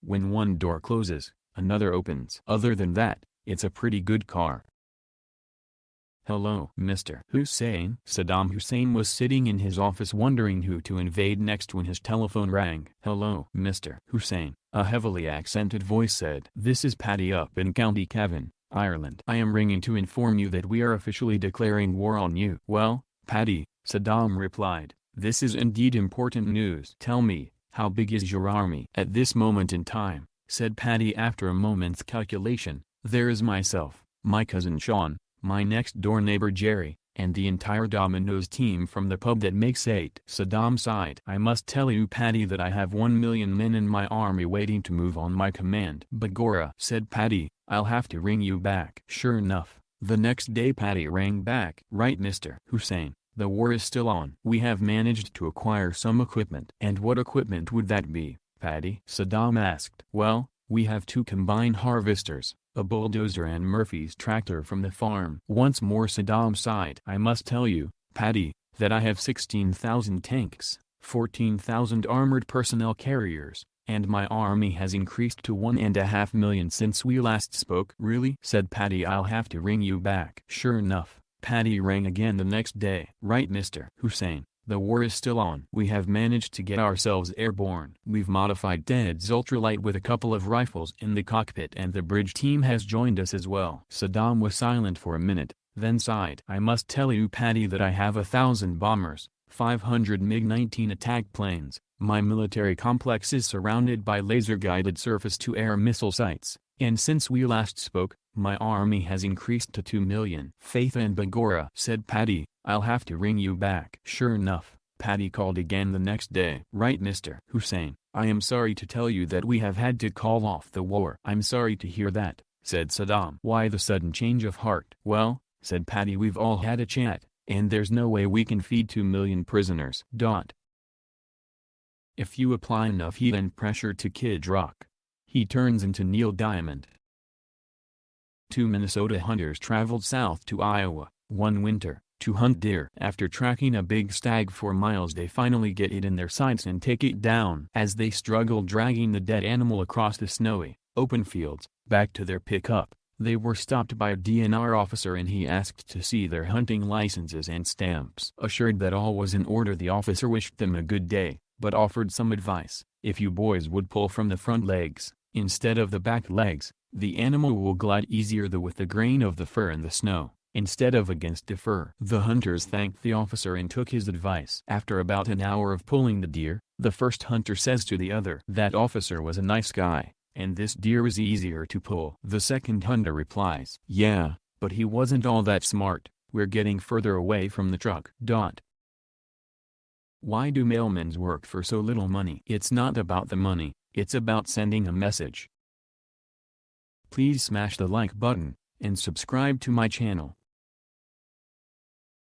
When one door closes, another opens. Other than that, it's a pretty good car. Hello, Mr. Hussein. Saddam Hussein was sitting in his office wondering who to invade next when his telephone rang. Hello, Mr. Hussein, a heavily accented voice said. This is Paddy up in County Cavan, Ireland. I am ringing to inform you that we are officially declaring war on you. Well, Paddy, Saddam replied, this is indeed important news. Tell me, how big is your army? At this moment in time, said Paddy after a moment's calculation, there is myself, my cousin Sean, my next-door neighbor Jerry, and the entire Domino's team from the pub that makes 8. Saddam sighed. I must tell you Paddy that I have 1 million men in my army waiting to move on my command. Bagora, said Paddy, I'll have to ring you back. Sure enough, the next day Paddy rang back. Right Mr. Hussein, the war is still on. We have managed to acquire some equipment. And what equipment would that be, Paddy? Saddam asked. Well, we have 2 combine harvesters, a bulldozer and Murphy's tractor from the farm. Once more Saddam sighed. I must tell you, Paddy, that I have 16,000 tanks, 14,000 armored personnel carriers, and my army has increased to 1.5 million since we last spoke. Really? Said Paddy. I'll have to ring you back. Sure enough, Paddy rang again the next day. Right Mr. Hussein, the war is still on. We have managed to get ourselves airborne. We've modified Ted's ultralight with a couple of rifles in the cockpit and the bridge team has joined us as well. Saddam was silent for a minute, then sighed. I must tell you Paddy that I have 1,000 bombers, 500 MiG-19 attack planes, my military complex is surrounded by laser-guided surface-to-air missile sites, and since we last spoke, my army has increased to 2 million. Faith and Bagora, said Paddy, I'll have to ring you back. Sure enough, Paddy called again the next day. Right Mr. Hussein, I am sorry to tell you that we have had to call off the war. I'm sorry to hear that, said Saddam. Why the sudden change of heart? Well, said Paddy, we've all had a chat, and there's no way we can feed 2 million prisoners. If you apply enough heat and pressure to Kid Rock, he turns into Neil Diamond. 2 Minnesota hunters traveled south to Iowa, one winter, to hunt deer. After tracking a big stag for miles they finally get it in their sights and take it down. As they struggle dragging the dead animal across the snowy, open fields, back to their pickup, they were stopped by a DNR officer and he asked to see their hunting licenses and stamps. Assured that all was in order, the officer wished them a good day, but offered some advice. If you boys would pull from the front legs, instead of the back legs, the animal will glide easier with the grain of the fur in the snow, instead of against the fur. The hunters thanked the officer and took his advice. After about an hour of pulling the deer, the first hunter says to the other, that officer was a nice guy, and this deer is easier to pull. The second hunter replies, yeah, but he wasn't all that smart, we're getting further away from the truck. Why do mailmans work for so little money? It's not about the money, it's about sending a message. Please smash the like button, and subscribe to my channel.